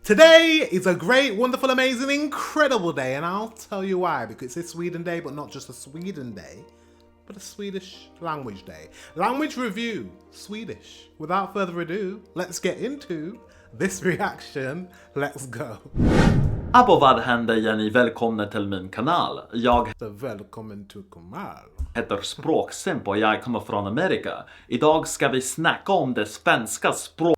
Today is a great, wonderful, amazing, incredible day, and I'll tell you why. Because it's Sweden Day, but not just a Sweden Day, but a Swedish language day. Language review, Swedish. Without further ado, let's get into this reaction. Let's go. Abo vad händer är ni välkomna till min kanal. Jag Välkommen till kanal. heter Språksimp och jag kommer från Amerika. Idag ska vi snacka om det svenska språket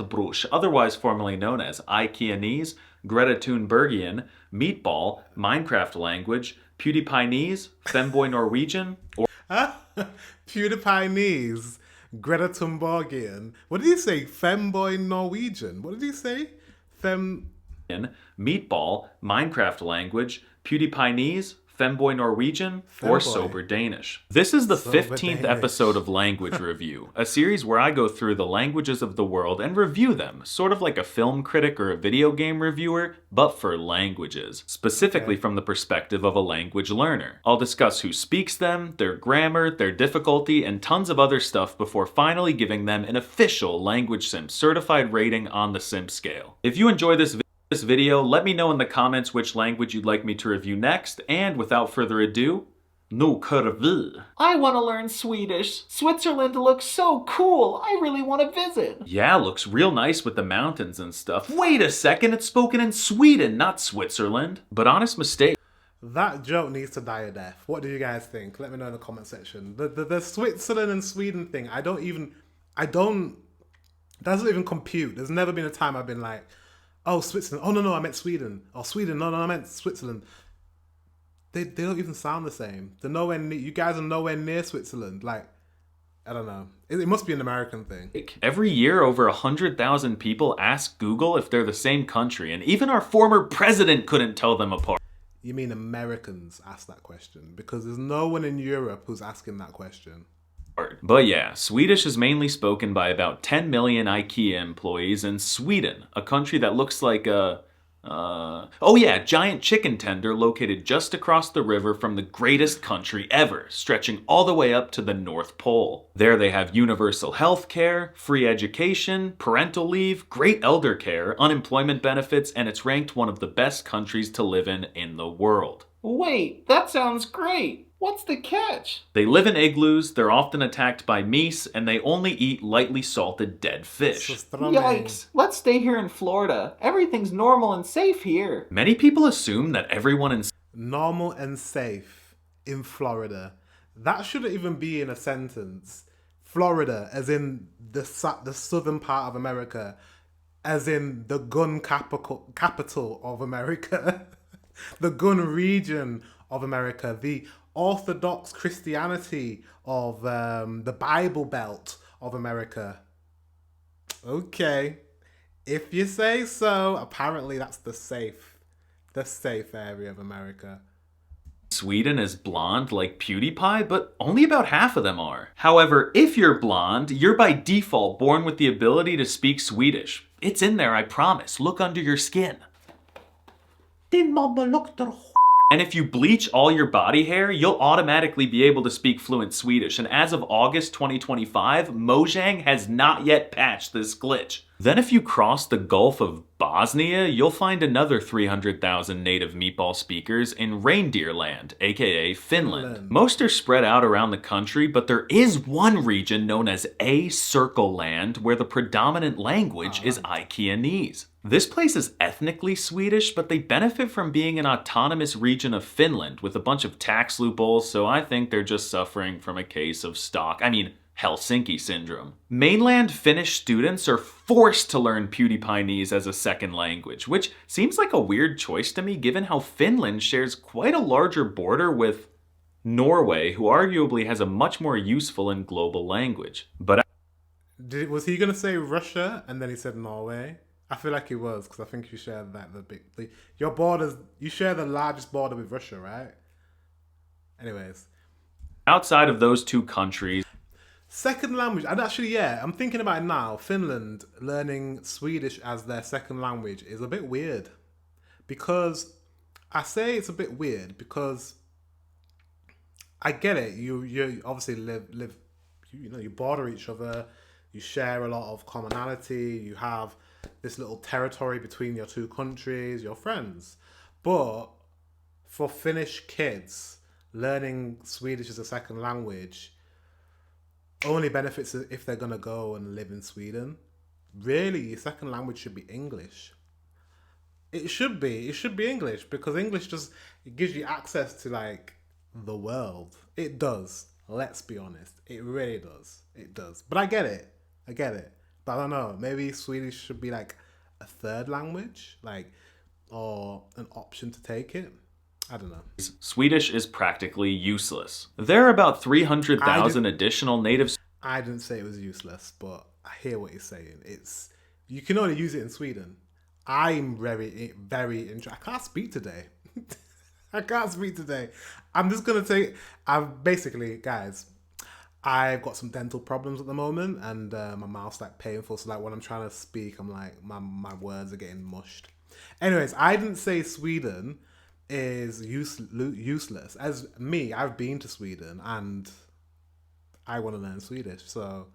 brors, otherwise formerly known as Ikeanese, Greta Thunbergian, Meatball, Minecraft language, PewDiePie-nese, Femboy Norwegian, or PewDiePie-nese, Greta Thunbergian. What did he say? Femboy Norwegian. What did he say? Meatball, Minecraft language, PewDiePie-nese, Femboy Norwegian, or Sober Danish. This is the 15th episode of Language Review, a series where I go through the languages of the world and review them, sort of like a film critic or a video game reviewer, but for languages, specifically from the perspective of a language learner. I'll discuss who speaks them, their grammar, their difficulty, and tons of other stuff before finally giving them an official Language Sim certified rating on the Sim scale. If you enjoy this video, let me know in the comments which language you'd like me to review next, and without further ado, nu kör vi! I want to learn Swedish. Switzerland looks so cool. I really want to visit. Yeah, looks real nice with the mountains and stuff. Wait a second, it's spoken in Sweden, not Switzerland. But honest mistake. That joke needs to die a death. What do you guys think? Let me know in the comment section. The Switzerland and Sweden thing, doesn't even compute. There's never been a time I've been like, oh, Switzerland. Oh, no, I meant Sweden. Oh, Sweden. No, I meant Switzerland. They don't even sound the same. They're nowhere near. You guys are nowhere near Switzerland. Like, I don't know. It must be an American thing. Every year, over 100,000 people ask Google if they're the same country, and even our former president couldn't tell them apart. You mean Americans ask that question? Because there's no one in Europe who's asking that question. But yeah, Swedish is mainly spoken by about 10 million IKEA employees in Sweden, a country that looks like a giant chicken tender located just across the river from the greatest country ever, stretching all the way up to the North Pole. There they have universal health care, free education, parental leave, great elder care, unemployment benefits, and it's ranked one of the best countries to live in the world. Wait, that sounds great. What's the catch? They live in igloos, they're often attacked by meese, and they only eat lightly salted dead fish. Yikes, let's stay here in Florida. Everything's normal and safe here. Many people assume that everyone in normal and safe in Florida. That shouldn't even be in a sentence. Florida, as in the southern part of America, as in the gun capital of America, the gun region of America, the Orthodox Christianity of the Bible Belt of America. Okay, if you say so. Apparently that's the safe area of America. Sweden is blonde like PewDiePie, but only about half of them are. However, if you're blonde, you're by default born with the ability to speak Swedish. It's in there, I promise. Look under your skin. Din mamma luktar. And if you bleach all your body hair, you'll automatically be able to speak fluent Swedish. And as of August 2025, Mojang has not yet patched this glitch. Then if you cross the Gulf of Bosnia, you'll find another 300,000 native meatball speakers in Reindeer Land, aka Finland. Most are spread out around the country, but there is one region known as A Circle Land where the predominant language is Ikeanese. This place is ethnically Swedish, but they benefit from being an autonomous region of Finland with a bunch of tax loopholes, so I think they're just suffering from a case of Helsinki syndrome. Mainland Finnish students are forced to learn PewDiePie-nese as a second language, which seems like a weird choice to me given how Finland shares quite a larger border with Norway, who arguably has a much more useful and global language. But was he going to say Russia and then he said Norway? I feel like he was, because I think you share your borders, you share the largest border with Russia, right? Anyways. Outside of those two countries, second language, and actually, I'm thinking about it now. Finland learning Swedish as their second language is a bit weird. Because, I say it's a bit weird because I get it. You obviously live, you border each other, you share a lot of commonality, you have this little territory between your two countries, your friends. But for Finnish kids, learning Swedish as a second language only benefits if they're gonna go and live in Sweden. Really, your second language should be English. It should be. It should be English because English just it gives you access to like the world. It does. Let's be honest. It really does. It does. But I get it. I get it. But I don't know. Maybe Swedish should be like a third language, like, or an option to take it. I don't know. Swedish is practically useless. There are about 300,000 additional native. I didn't say it was useless, but I hear what you're saying. It's you can only use it in Sweden. I'm very interested. I can't speak today. I can't speak today. I'm just gonna take. I've basically, guys. I've got some dental problems at the moment, and my mouth's like painful. So like when I'm trying to speak, I'm like my words are getting mushed. Anyways, I didn't say Sweden is useless. As me, I've been to Sweden and I want to learn Swedish. So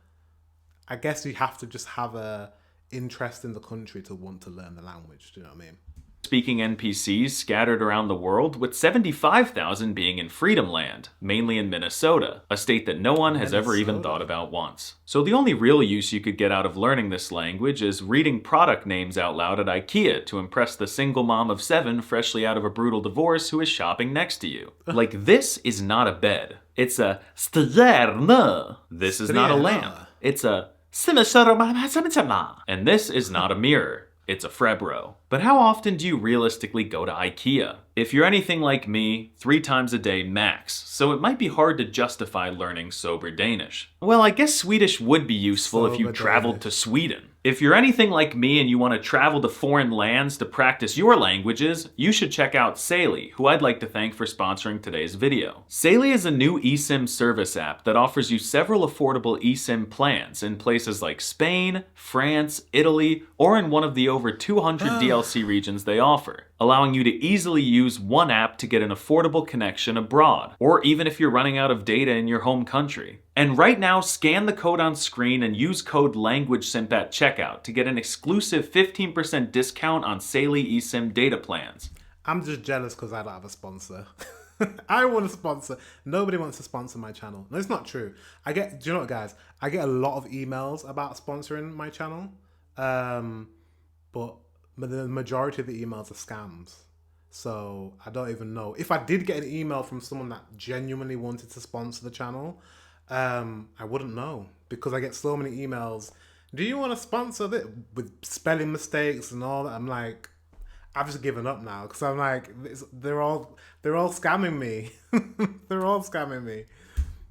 I guess you have to just have a interest in the country to want to learn the language. Do you know what I mean? Speaking NPCs scattered around the world, with 75,000 being in Freedom Land, mainly in Minnesota, a state that no one has ever even thought about once. So the only real use you could get out of learning this language is reading product names out loud at IKEA to impress the single mom of 7 freshly out of a brutal divorce who is shopping next to you. Like, this is not a bed. It's a stjärna. This is not a lamp. It's a and this is not a mirror. It's a Frebro. But how often do you realistically go to IKEA? If you're anything like me, 3 times a day max, so it might be hard to justify learning sober Danish. Well, I guess Swedish would be useful if you traveled to Sweden. If you're anything like me and you want to travel to foreign lands to practice your languages, you should check out Saily, who I'd like to thank for sponsoring today's video. Saily is a new eSIM service app that offers you several affordable eSIM plans in places like Spain, France, Italy, or in one of the over 200 DLC regions they offer, allowing you to easily use one app to get an affordable connection abroad, or even if you're running out of data in your home country. And right now, scan the code on screen and use code LanguageSimp at checkout to get an exclusive 15% discount on Saily eSIM data plans. I'm just jealous because I don't have a sponsor. I want to sponsor. Nobody wants to sponsor my channel. No, it's not true. Do you know what, guys? I get a lot of emails about sponsoring my channel. But the majority of the emails are scams. So I don't even know. If I did get an email from someone that genuinely wanted to sponsor the channel, I wouldn't know because I get so many emails. Do you want to sponsor this with spelling mistakes and all that? I'm like, I've just given up now because I'm like, they're all scamming me. They're all scamming me.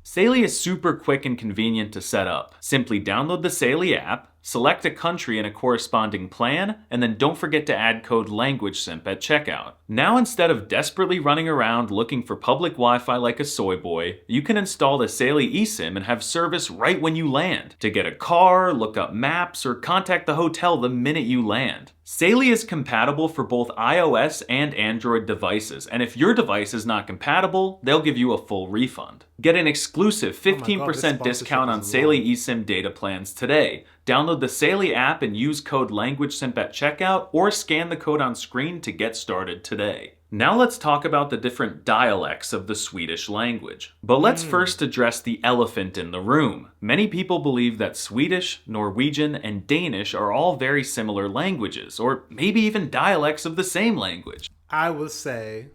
Saily is super quick and convenient to set up. Simply download the Saily app, select a country and a corresponding plan, and then don't forget to add code LanguageSimp at checkout. Now, instead of desperately running around looking for public Wi-Fi like a soy boy, you can install the Saily eSIM and have service right when you land, to get a car, look up maps, or contact the hotel the minute you land. Saily is compatible for both iOS and Android devices, and if your device is not compatible, they'll give you a full refund. Get an exclusive 15% discount on Saily eSIM data plans today. Download the Saily app and use code LanguageSimp at checkout, or scan the code on screen to get started today. Now let's talk about the different dialects of the Swedish language. But let's first address the elephant in the room. Many people believe that Swedish, Norwegian, and Danish are all very similar languages, or maybe even dialects of the same language. I would say,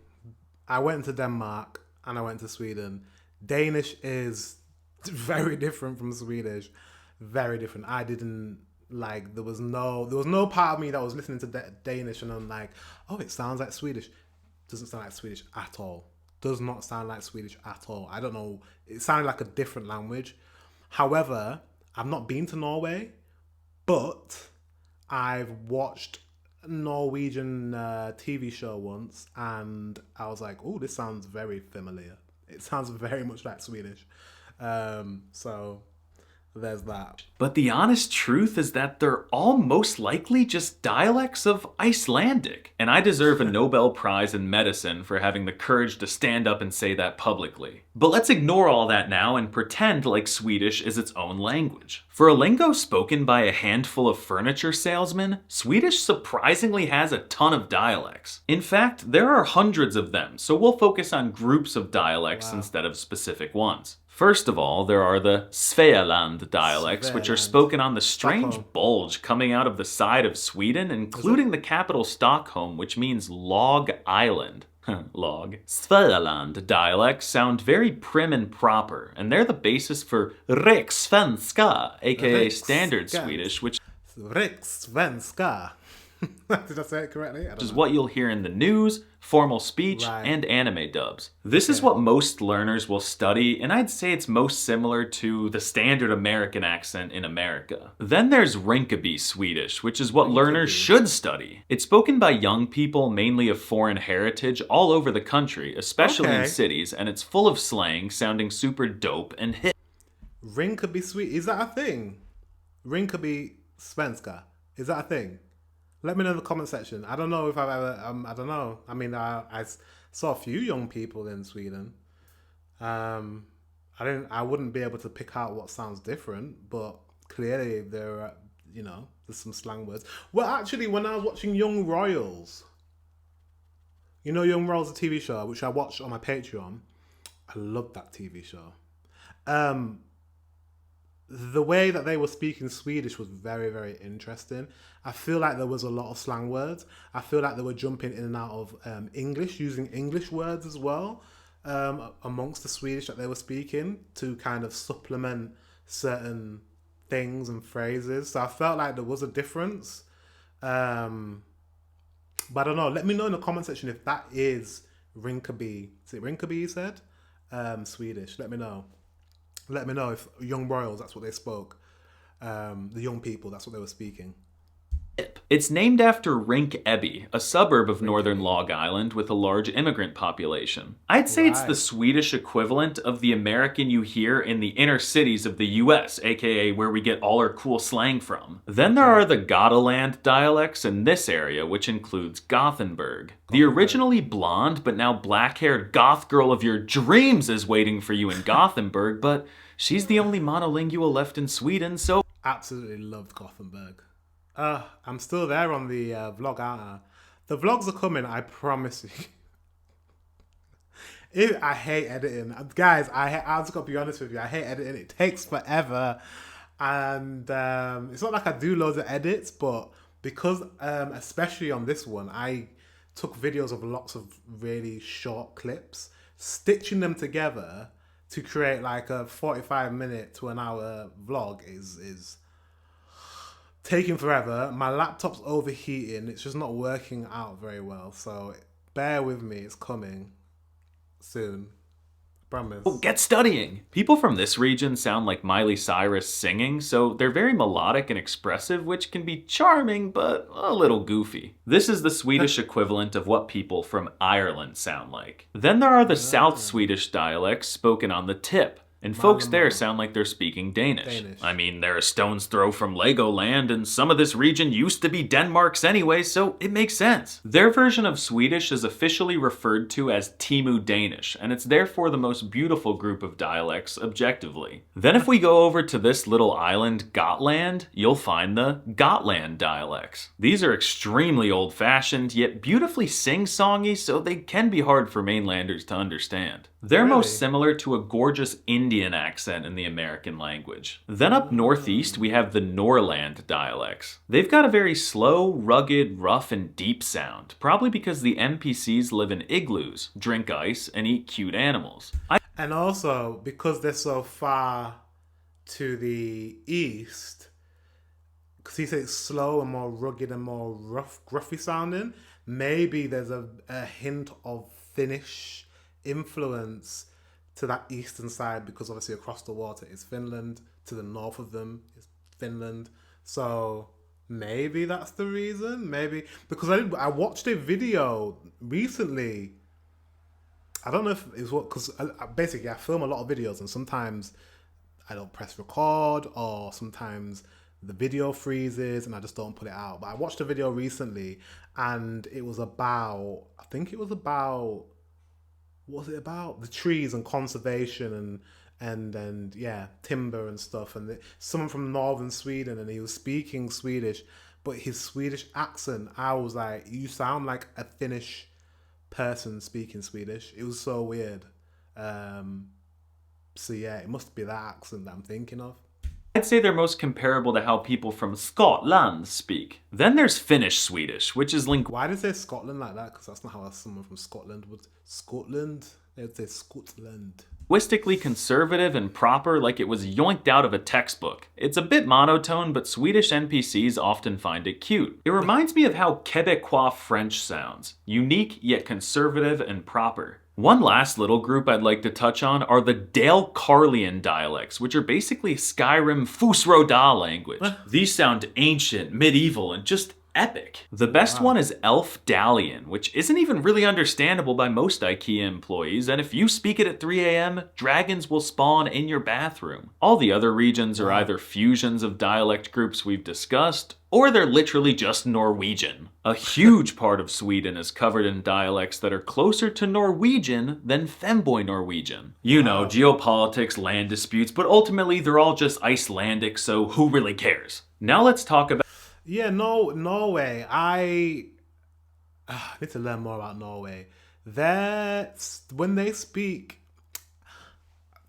I went to Denmark and I went to Sweden. Danish is very different from Swedish. Very different. I didn't like, there was no part of me that was listening to Danish and I'm like, oh, it sounds like Swedish. Doesn't sound like Swedish at all. Does not sound like Swedish at all. I don't know. It sounded like a different language. However, I've not been to Norway, but I've watched a Norwegian TV show once and I was like, oh, this sounds very familiar. It sounds very much like Swedish. So there's that. But the honest truth is that they're all most likely just dialects of Icelandic. And I deserve a Nobel Prize in medicine for having the courage to stand up and say that publicly. But let's ignore all that now and pretend like Swedish is its own language. For a lingo spoken by a handful of furniture salesmen, Swedish surprisingly has a ton of dialects. In fact, there are hundreds of them, so we'll focus on groups of dialects instead of specific ones. First of all, there are the Svealand dialects, which are spoken on the strange bulge coming out of the side of Sweden, including the capital Stockholm, which means log island. Log. Svealand dialects sound very prim and proper, and they're the basis for Rikssvenska, aka Standard Swedish, which Rikssvenska. Did I say it correctly? Which is what you'll hear in the news, formal speech, and anime dubs. This is what most learners will study, and I'd say it's most similar to the standard American accent in America. Then there's Rinkeby Swedish, which is what learners should study. It's spoken by young people, mainly of foreign heritage, all over the country, especially in cities, and it's full of slang, sounding super dope and hip. Rinkeby Swedish, is that a thing? Rinkeby Svenska, is that a thing? Let me know in the comment section. I don't know if I've ever, I don't know. I mean, I saw a few young people in Sweden. I wouldn't be able to pick out what sounds different, but clearly there are, there's some slang words. Well, actually, when I was watching Young Royals, Young Royals, a TV show, which I watched on my Patreon, I loved that TV show. The way that they were speaking Swedish was very, very interesting. I feel like there was a lot of slang words. I feel like they were jumping in and out of English, using English words as well, amongst the Swedish that they were speaking to kind of supplement certain things and phrases. So I felt like there was a difference. But I don't know. Let me know in the comment section if that is Rinkeby. Is it Rinkeby you said? Swedish. Let me know. Let me know if Young Royals, that's what they spoke. The young people, that's what they were speaking. It's named after Rinkeby, a suburb of northern Long Island with a large immigrant population. I'd say it's the Swedish equivalent of the American you hear in the inner cities of the US, aka where we get all our cool slang from. Then there are the Gotaland dialects in this area, which includes Gothenburg. The originally blonde but now black-haired goth girl of your dreams is waiting for you in Gothenburg, but she's the only monolingual left in Sweden, so... Absolutely loved Gothenburg. I'm still there on the vlog, aren't I? The vlogs are coming, I promise you. I hate editing. Guys, I just got to be honest with you. I hate editing. It takes forever. And it's not like I do loads of edits, but because, especially on this one, I took videos of lots of really short clips, stitching them together to create like a 45-minute to an hour vlog is taking forever. My laptop's overheating. It's just not working out very well. So bear with me. It's coming soon. Promise. Oh, get studying! People from this region sound like Miley Cyrus singing, so they're very melodic and expressive, which can be charming, but a little goofy. This is the Swedish equivalent of what people from Ireland sound like. Then there are the South Swedish dialects spoken on the tip. And folks there sound like they're speaking Danish. I mean, they're a stone's throw from Legoland, and some of this region used to be Denmark's anyway, so it makes sense. Their version of Swedish is officially referred to as Timu Danish, and it's therefore the most beautiful group of dialects objectively. Then if we go over to this little island, Gotland, you'll find the Gotland dialects. These are extremely old-fashioned, yet beautifully sing-songy, so they can be hard for mainlanders to understand. They're most similar to a gorgeous Indian accent in the American language. Then up northeast, we have the Norrland dialects. They've got a very slow, rugged, rough, and deep sound, probably because the NPCs live in igloos, drink ice, and eat cute animals. And also, because they're so far to the east, because he said it's slow and more rugged and more rough, gruffy sounding, maybe there's a hint of Finnish influence to that eastern side, because obviously across the water is Finland, to the north of them is Finland, so maybe that's the reason. Maybe because I watched a video recently. I don't know if it's what, because basically I film a lot of videos and sometimes I don't press record, or sometimes the video freezes and I just don't put it out. But I watched a video recently and it was about, I think it was about, what was it about? The trees and conservation and yeah, timber and stuff. And someone from northern Sweden, and he was speaking Swedish, but his Swedish accent, I was like, you sound like a Finnish person speaking Swedish. It was so weird. So yeah, it must be that accent that I'm thinking of. I'd say they're most comparable to how people from Scotland speak. Then there's Finnish Swedish, which is Why did they say Scotland like that? Because that's not how someone from Scotland would. Scotland? They would say Scotland. linguistically conservative and proper, like it was yoinked out of a textbook. It's a bit monotone, but Swedish NPCs often find it cute. It reminds me of how Quebecois French sounds, unique yet conservative and proper. One last little group I'd like to touch on are the Dale Carlian dialects, which are basically Skyrim Fusroda language. These sound ancient, medieval, and just epic. The best one is Elfdalian, which isn't even really understandable by most IKEA employees, and if you speak it at 3 a.m., dragons will spawn in your bathroom. All the other regions are either fusions of dialect groups we've discussed, or they're literally just Norwegian. A huge part of Sweden is covered in dialects that are closer to Norwegian than femboy Norwegian. You know, geopolitics, land disputes, but ultimately they're all just Icelandic, so who really cares? Now let's talk about... Yeah, no, Norway. I need to learn more about Norway. When they speak,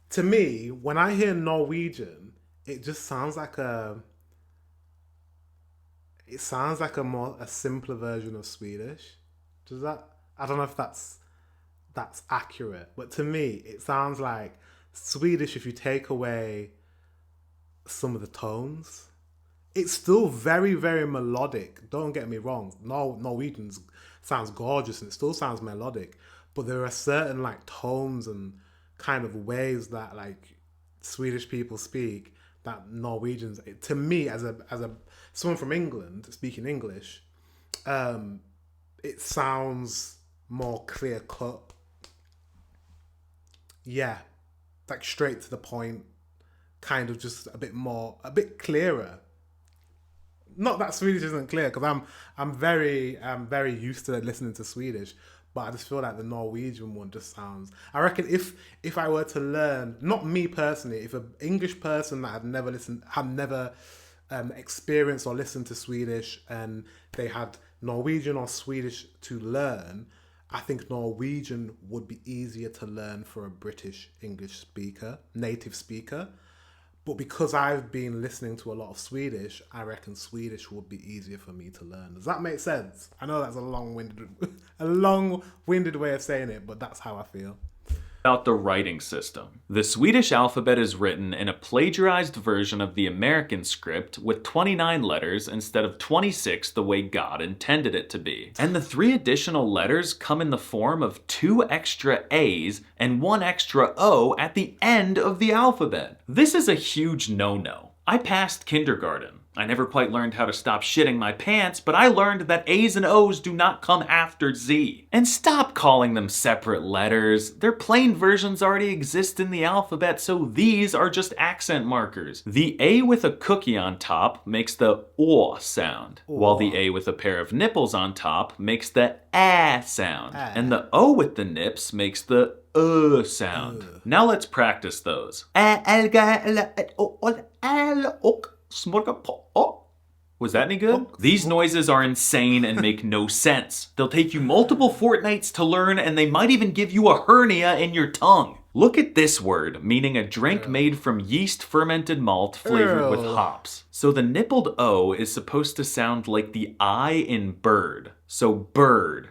to me, when I hear Norwegian, it just sounds like a simpler version of Swedish. Does that? I don't know if that's accurate, but to me, it sounds like Swedish if you take away some of the tones. It's still very, very melodic. Don't get me wrong. Norwegian sounds gorgeous and it still sounds melodic. But there are certain like tones and kind of ways that like Swedish people speak that Norwegians, to me, as someone from England speaking English, it sounds more clear cut. Yeah, like straight to the point, kind of just a bit clearer. Not that Swedish isn't clear, because I'm very used to listening to Swedish, but I just feel like the Norwegian one just sounds. I reckon if I were to learn, not me personally, if an English person that had never experienced or listened to Swedish and they had Norwegian or Swedish to learn, I think Norwegian would be easier to learn for a British English speaker, native speaker. But because I've been listening to a lot of Swedish, I reckon Swedish would be easier for me to learn. Does that make sense? I know that's a long-winded way of saying it, but that's how I feel. About the writing system. The Swedish alphabet is written in a plagiarized version of the American script with 29 letters instead of 26 the way God intended it to be. And the 3 additional letters come in the form of 2 extra A's and 1 extra O at the end of the alphabet. This is a huge no-no. I passed kindergarten. I never quite learned how to stop shitting my pants, but I learned that A's and O's do not come after Z. And stop calling them separate letters. Their plain versions already exist in the alphabet, so these are just accent markers. The A with a cookie on top makes the O sound, while the A with a pair of nipples on top makes the A sound. And the O with the nips makes the sound. Now let's practice those. Was that any good? These noises are insane and make no sense. They'll take you multiple fortnights to learn, and they might even give you a hernia in your tongue. Look at this word, meaning a drink made from yeast fermented malt flavored with hops. So the nippled O is supposed to sound like the I in bird. So bird.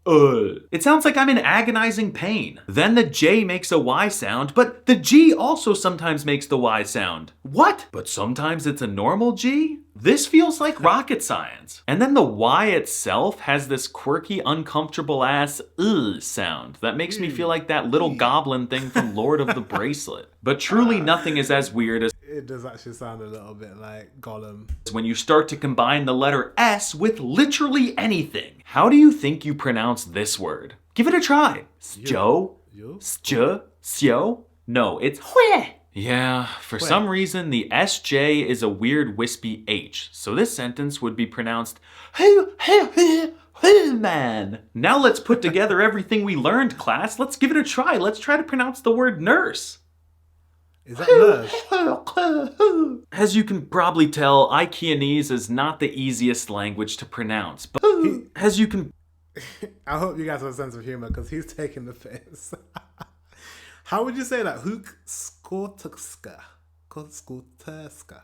It sounds like I'm in agonizing pain. Then the J makes a Y sound, but the G also sometimes makes the Y sound. What? But sometimes it's a normal G? This feels like rocket science. And then the Y itself has this quirky, uncomfortable ass sound that makes me feel like that little goblin thing from Lord of the Bracelet. But truly nothing is as weird as it does actually sound a little bit like Gollum. When you start to combine the letter S with literally anything. How do you think you pronounce this word? Give it a try. Sjo, sj, sjo. No, it's hue. Yeah, for some reason, the SJ is a weird wispy H, so this sentence would be pronounced man. Now let's put together everything we learned, class. Let's give it a try. Let's try to pronounce the word nurse. Is that nurse? As you can probably tell, Ikeanese is not the easiest language to pronounce, but as you can... I hope you guys have a sense of humor because he's taking the piss. How would you say that? Huk skotuska. Skotuska.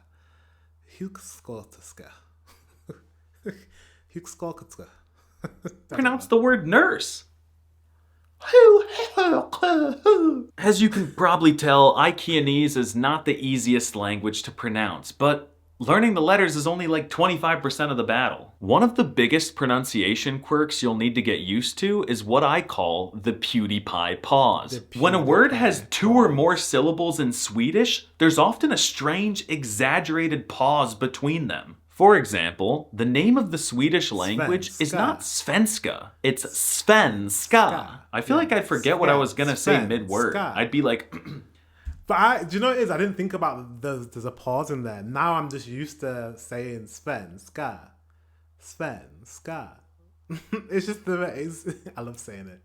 Huk skotuska. Huk skotuska. Pronounce the word nurse. As you can probably tell, Ikeanese is not the easiest language to pronounce, but learning the letters is only like 25% of the battle. One of the biggest pronunciation quirks you'll need to get used to is what I call the PewDiePie pause. When a word has 2 or more syllables in Swedish, there's often a strange, exaggerated pause between them. For example, the name of the Swedish language is not Svenska, it's Svenska. I feel like I forget what I was gonna say mid-word. I'd be like... But do you know what it is? I didn't think about there's a pause in there. Now I'm just used to saying Svenska. Svenska. It's just the way I love saying it.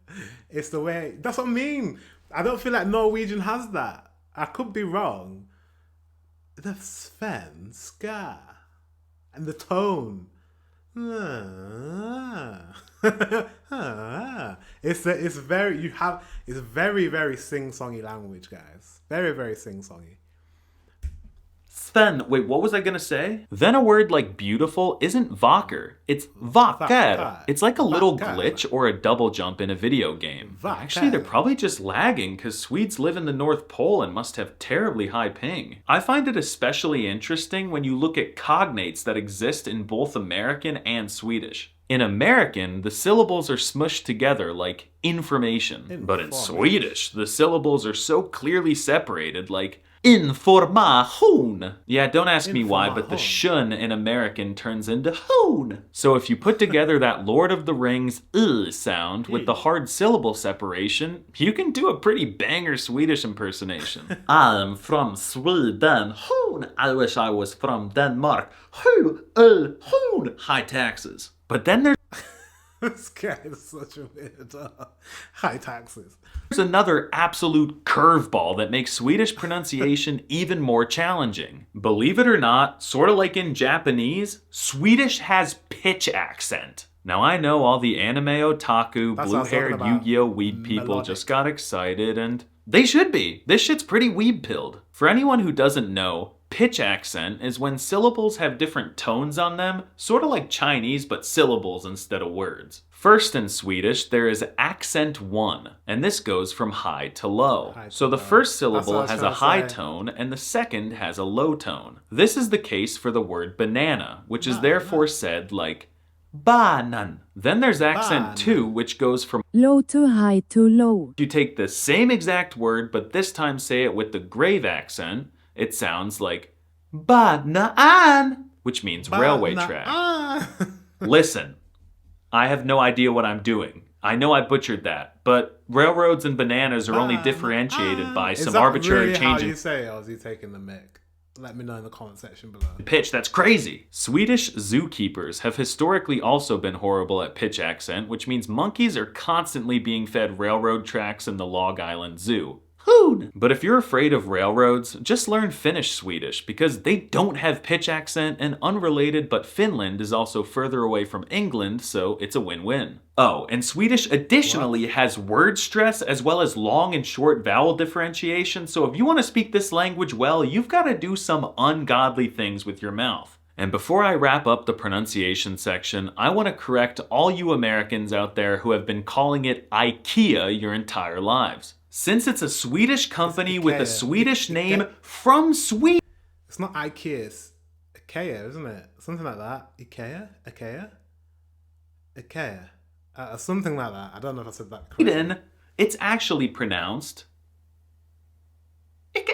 It's the way, that's what I mean. I don't feel like Norwegian has that. I could be wrong. The Svenska. And the tone. It's very, very sing-songy language, guys. Very, very sing-songy. Sven, wait, what was I gonna say? Then a word like beautiful isn't vacker, it's vacker. It's like a little glitch or a double jump in a video game. Actually, they're probably just lagging because Swedes live in the North Pole and must have terribly high ping. I find it especially interesting when you look at cognates that exist in both American and Swedish. In American, the syllables are smushed together like information. But in Swedish, the syllables are so clearly separated like information. Yeah, don't ask me why, but the shun in American turns into hoon. So if you put together that Lord of the Rings sound with the hard syllable separation, you can do a pretty banger Swedish impersonation. I'm from Sweden. Hoon. I wish I was from Denmark. Hoon. High taxes. But then there's this guy is such a weird high taxes. There's another absolute curveball that makes Swedish pronunciation even more challenging. Believe it or not, sort of like in Japanese, Swedish has pitch accent. Now I know all the anime otaku, blue-haired Yu-Gi-Oh! Weeb people just got excited, and they should be. This shit's pretty weeb-pilled. For anyone who doesn't know, pitch accent is when syllables have different tones on them, sort of like Chinese but syllables instead of words. First in Swedish, there is accent 1, and this goes from high to low. So the first syllable has a high tone and the second has a low tone. This is the case for the word banana, which is therefore said like banan. Then there's accent 2, which goes from low to high to low. You take the same exact word, but this time say it with the grave accent. It sounds like banaan, which means railway track. Listen, I have no idea what I'm doing. I know I butchered that, but railroads and bananas are only differentiated by some arbitrary change in how you say it, or is he taking the mic? Let me know in the comment section below. Pitch, that's crazy. Swedish zookeepers have historically also been horrible at pitch accent, which means monkeys are constantly being fed railroad tracks in the Log Island Zoo. But if you're afraid of railroads, just learn Finnish Swedish because they don't have pitch accent, and unrelated, but Finland is also further away from England, so it's a win-win. Oh, and Swedish additionally has word stress as well as long and short vowel differentiation, so if you want to speak this language well, you've got to do some ungodly things with your mouth. And before I wrap up the pronunciation section, I want to correct all you Americans out there who have been calling it IKEA your entire lives. Since it's a Swedish company with a Swedish name from Sweden. It's not IKEA, it's IKEA, isn't it? Something like that. IKEA? Something like that. I don't know if I said that correctly. It's actually pronounced IKEA.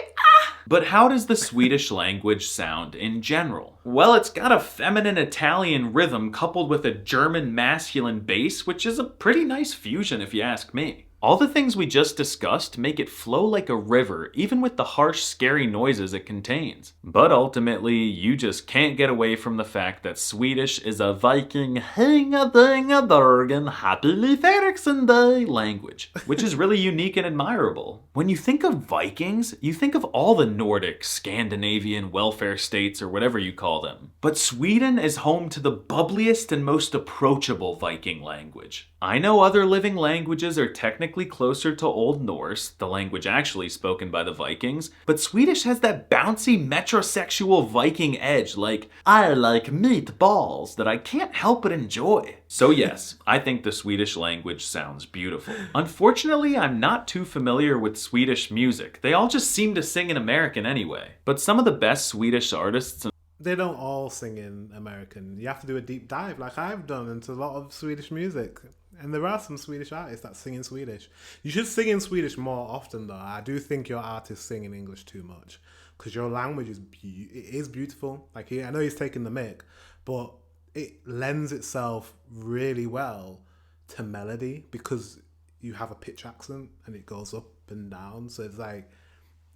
But how does the Swedish language sound in general? Well, it's got a feminine Italian rhythm coupled with a German masculine bass, which is a pretty nice fusion if you ask me. All the things we just discussed make it flow like a river, even with the harsh, scary noises it contains. But ultimately, you just can't get away from the fact that Swedish is a Viking hinga-dinga-durgen happily Day language, which is really unique and admirable. When you think of Vikings, you think of all the Nordic, Scandinavian welfare states or whatever you call them. But Sweden is home to the bubbliest and most approachable Viking language. I know other living languages are technically closer to Old Norse, the language actually spoken by the Vikings, but Swedish has that bouncy metrosexual Viking edge like, I like meatballs, that I can't help but enjoy. So yes, I think the Swedish language sounds beautiful. Unfortunately, I'm not too familiar with Swedish music. They all just seem to sing in American anyway. But some of the best Swedish artists... They don't all sing in American. You have to do a deep dive like I've done into a lot of Swedish music. And there are some Swedish artists that sing in Swedish. You should sing in Swedish more often though. I do think your artists sing in English too much. Because your language is beautiful. Like I know he's taking the mic, but it lends itself really well to melody because you have a pitch accent and it goes up and down. So it's like,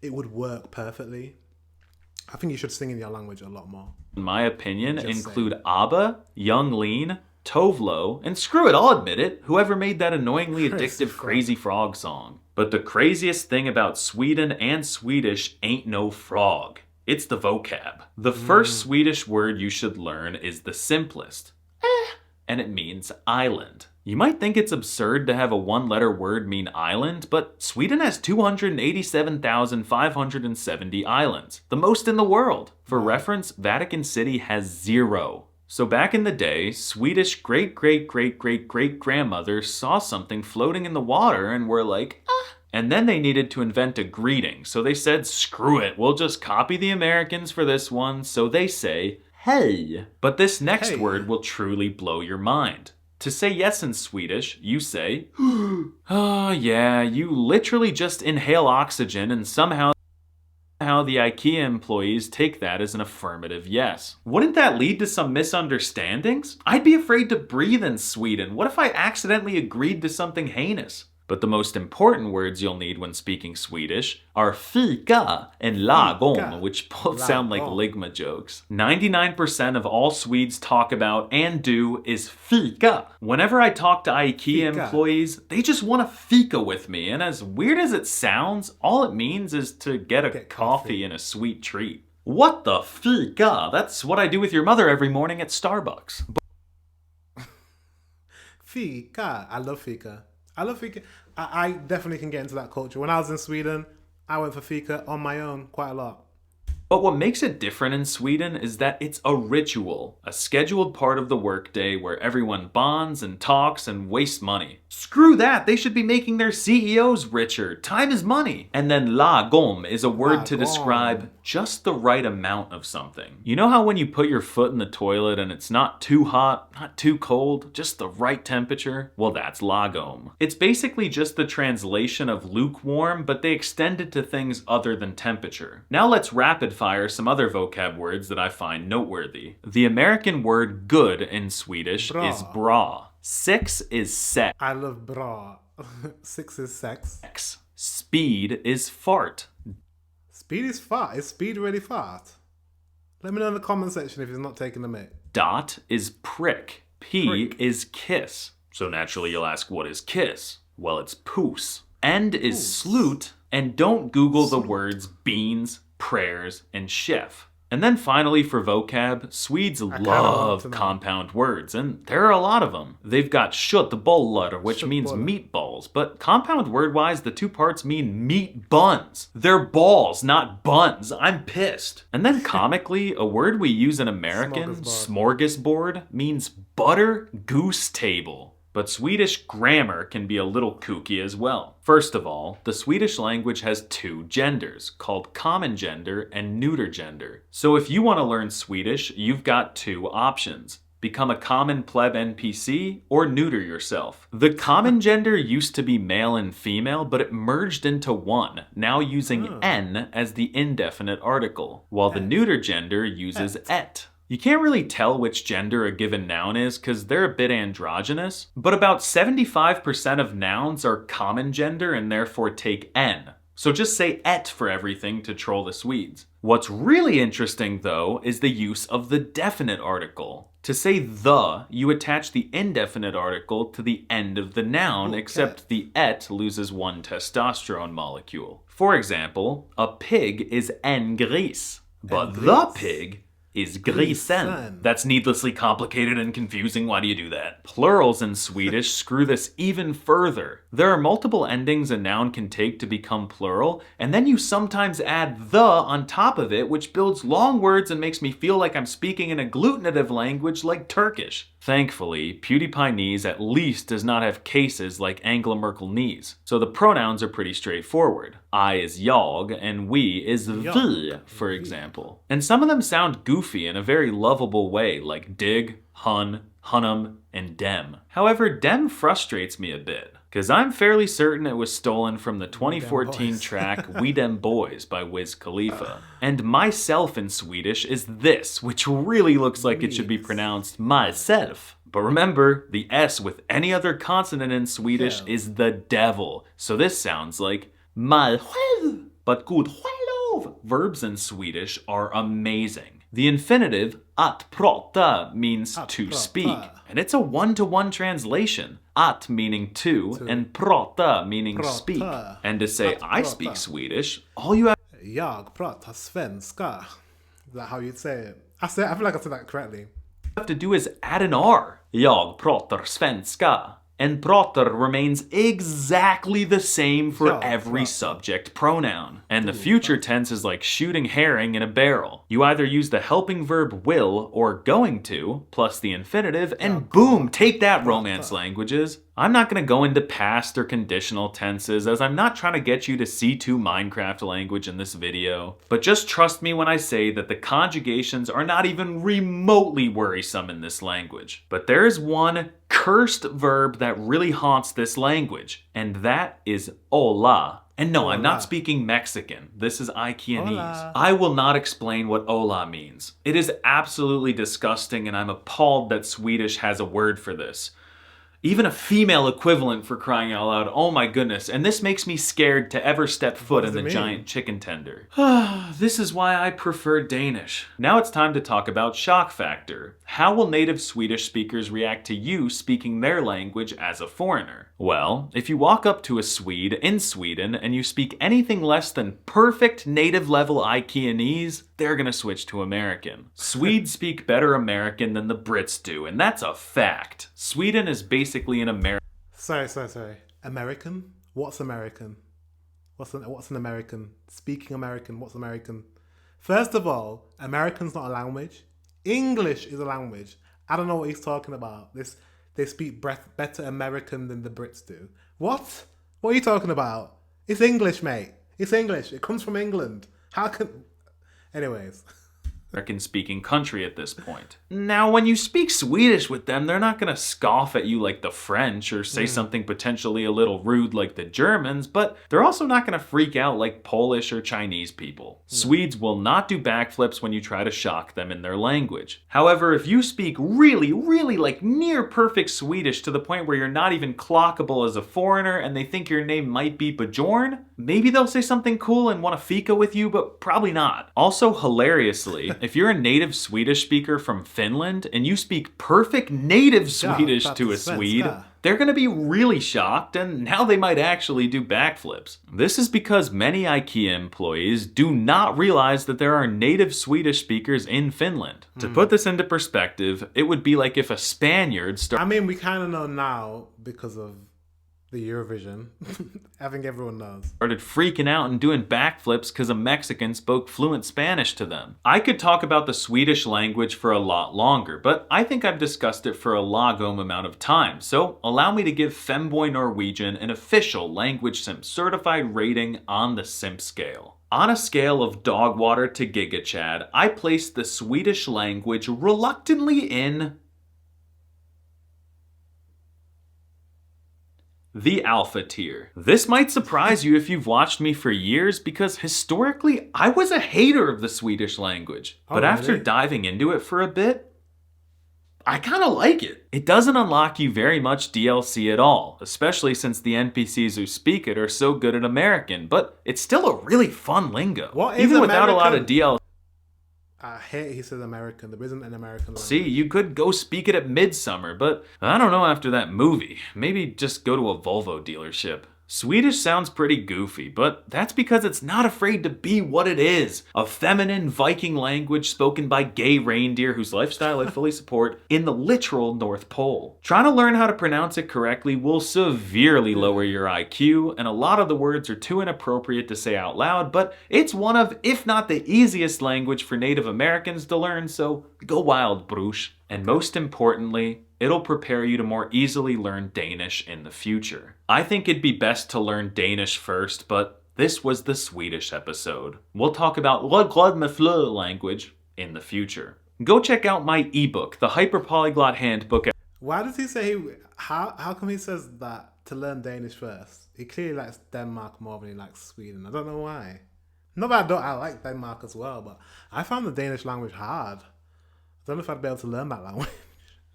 it would work perfectly. I think you should sing in your language a lot more. In my opinion, include ABBA, Young Lean, Tovlo, and screw it, I'll admit it, whoever made that annoyingly addictive Crazy Frog song. But the craziest thing about Sweden and Swedish ain't no frog. It's the vocab. The first Swedish word you should learn is the simplest. And it means island. You might think it's absurd to have a one-letter word mean island, but Sweden has 287,570 islands, the most in the world. For reference, Vatican City has 0. So back in the day, Swedish great-great-great-great-great-grandmothers saw something floating in the water and were like, ah. And then they needed to invent a greeting, so they said, screw it, we'll just copy the Americans for this one, so they say, hey. But this next word will truly blow your mind. To say yes in Swedish, you say, oh yeah, you literally just inhale oxygen and somehow the IKEA employees take that as an affirmative yes. Wouldn't that lead to some misunderstandings? I'd be afraid to breathe in Sweden. What if I accidentally agreed to something heinous? But the most important words you'll need when speaking Swedish are fika and lagom, which both sound like Ligma jokes. 99% of all Swedes talk about and do is fika. Whenever I talk to IKEA employees, they just want to fika with me. And as weird as it sounds, all it means is to get a coffee and a sweet treat. What the fika? That's what I do with your mother every morning at Starbucks. Fika. I love fika. I definitely can get into that culture. When I was in Sweden, I went for fika on my own quite a lot. But what makes it different in Sweden is that it's a ritual, a scheduled part of the workday where everyone bonds and talks and wastes money. Screw that, they should be making their CEOs richer. Time is money. And then lagom is a word to describe just the right amount of something. You know how when you put your foot in the toilet and it's not too hot, not too cold, just the right temperature? Well, that's lagom. It's basically just the translation of lukewarm, but they extend it to things other than temperature. Now let's rapid fire some other vocab words that I find noteworthy. The American word good in Swedish is bra. 6 is sex. I love bra. 6 is sex. Speed is fart. Speed is fart. Is speed really fart? Let me know in the comment section if he's not taking the mic. Dot is prick. P is kiss. So naturally you'll ask, what is kiss? Well, it's poos. End is slut. And don't Google the words beans, prayers, and chef. And then finally for vocab, Swedes love compound words, and there are a lot of them. They've got köttbullar, which means meatballs, but compound word-wise, the two parts mean meat buns. They're balls, not buns. I'm pissed. And then comically, a word we use in American, smorgasbord, means butter goose table. But Swedish grammar can be a little kooky as well. First of all, the Swedish language has 2 genders, called common gender and neuter gender. So if you want to learn Swedish, you've got 2 options. Become a common pleb NPC or neuter yourself. The common gender used to be male and female, but it merged into one, now using N as the indefinite article, while the neuter gender uses et. You can't really tell which gender a given noun is because they're a bit androgynous, but about 75% of nouns are common gender and therefore take N. So just say et for everything to troll the Swedes. What's really interesting though is the use of the definite article. To say the, you attach the indefinite article to the end of the noun, except the et loses one testosterone molecule. For example, a pig is en gris, but the pig is grisen. That's needlessly complicated and confusing. Why do you do that? Plurals in Swedish screw this even further. There are multiple endings a noun can take to become plural, and then you sometimes add the on top of it, which builds long words and makes me feel like I'm speaking in a agglutinative language like Turkish. Thankfully, PewDiePie knees at least does not have cases like Angela Merkel knees, so the pronouns are pretty straightforward. I is jag and we is vi, for example. And some of them sound goofy in a very lovable way, like dig, hun, hunnum, and dem. However, dem frustrates me a bit, because I'm fairly certain it was stolen from the 2014 track We Dem Boys by Wiz Khalifa. And myself in Swedish is this, which really looks like it should be pronounced myself. But remember, the S with any other consonant in Swedish is the devil, so this sounds like my själv. But god själv. Verbs in Swedish are amazing. The infinitive att prata means to speak, and it's a one-to-one translation. Att meaning to, and prata meaning speak. And to say I speak Swedish, all you have Jag pratar svenska. Is that how you'd say it? I feel like I said that correctly. to do is add an R. Jag pratar svenska. And pratar remains exactly the same for every subject pronoun. And the future tense is like shooting herring in a barrel. You either use the helping verb will or going to, plus the infinitive, and boom, take that, Romance languages. I'm not going to go into past or conditional tenses, as I'm not trying to get you to C2 Minecraft language in this video. But just trust me when I say that the conjugations are not even remotely worrisome in this language. But there is one cursed verb that really haunts this language, and that is hola. And no, I'm not speaking Mexican. This is Ikeanese. I will not explain what hola means. It is absolutely disgusting, and I'm appalled that Swedish has a word for this. Even a female equivalent, for crying out loud. Oh my goodness. And this makes me scared to ever step foot in the giant chicken tender. This is why I prefer Danish. Now it's time to talk about shock factor. How will native Swedish speakers react to you speaking their language as a foreigner? Well, if you walk up to a Swede in Sweden and you speak anything less than perfect native level Ikeanese, they're gonna switch to American. Swedes speak better American than the Brits do, and that's a fact. Sweden is basically an American. Sorry. American? What's American? What's an American? Speaking American, what's American? First of all, American's not a language. English is a language. I don't know what he's talking about. They speak better American than the Brits do. What? What are you talking about? It's English, mate. It's English. It comes from England. How can... Anyways. American-speaking country at this point. Now, when you speak Swedish with them, they're not going to scoff at you like the French or say something potentially a little rude like the Germans, but they're also not going to freak out like Polish or Chinese people. Swedes will not do backflips when you try to shock them in their language. However, if you speak really like near perfect Swedish to the point where you're not even clockable as a foreigner and they think your name might be Bjorn, maybe they'll say something cool and want to fika with you, but probably not. Also, hilariously, if you're a native Swedish speaker from Finland and you speak perfect native Swedish to a Swede, they're going to be really shocked, and now they might actually do backflips. This is because many IKEA employees do not realize that there are native Swedish speakers in Finland. To put this into perspective, it would be like if a Spaniard started... I mean, we kind of know now because of the Eurovision. I think everyone knows. Started freaking out and doing backflips because a Mexican spoke fluent Spanish to them. I could talk about the Swedish language for a lot longer, but I think I've discussed it for a lagom amount of time, so allow me to give Femboy Norwegian an official Language Simp certified rating on the Simp scale. On a scale of dog water to Giga Chad, I placed the Swedish language reluctantly in The alpha tier. This might surprise you if you've watched me for years because historically I was a hater of the Swedish language. But after really? diving into it for a bit, I kind of like it. It doesn't unlock you very much DLC at all, especially since the NPCs who speak it are so good at American, but it's still a really fun lingo. What is Even without a lot of American? DLC. I hate he says American. There isn't an American language. See, you could go speak it at Midsummer, but I don't know after that movie. Maybe just go to a Volvo dealership. Swedish sounds pretty goofy, but that's because it's not afraid to be what it is. A feminine Viking language spoken by gay reindeer whose lifestyle I fully support in the literal North Pole. Trying to learn how to pronounce it correctly will severely lower your IQ, and a lot of the words are too inappropriate to say out loud, but it's one of, if not the easiest language for Native Americans to learn, so go wild, Bruce. And most importantly, it'll prepare you to more easily learn Danish in the future. I think it'd be best to learn Danish first, but this was the Swedish episode. We'll talk about language in the future. Go check out my ebook, the Hyperpolyglot Handbook. Why does he say how come he says that to learn Danish first? He clearly likes Denmark more than he likes Sweden. I don't know why. Not that I like Denmark as well, but I found the Danish language hard. I don't know if I'd be able to learn that language.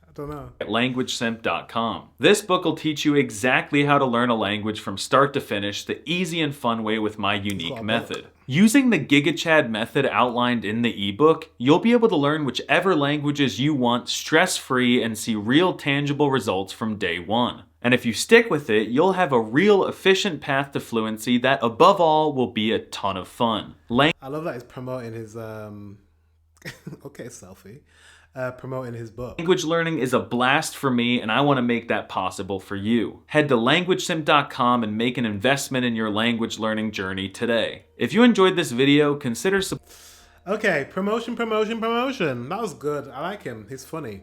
I don't know. At languagesimp.com. This book will teach you exactly how to learn a language from start to finish the easy and fun way with my unique method. Using the GigaChad method outlined in the ebook, you'll be able to learn whichever languages you want stress-free and see real tangible results from day one. And if you stick with it, you'll have a real efficient path to fluency that above all will be a ton of fun. I love that he's promoting his okay, selfie. Promoting his book. Language learning is a blast for me, and I want to make that possible for you. Head to languagesimp.com and make an investment in your language learning journey today. If you enjoyed this video, consider Okay, promotion. That was good. I like him. He's funny.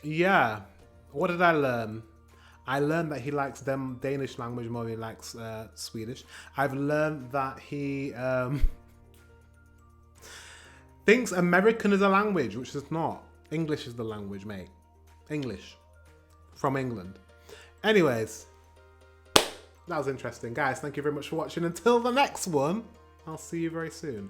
Yeah. What did I learn? I learned that he likes Danish language more than he likes Swedish. I've learned that he thinks American is a language, which is not. English is the language, mate. English. From England. Anyways, that was interesting. Guys, thank you very much for watching. Until the next one, I'll see you very soon.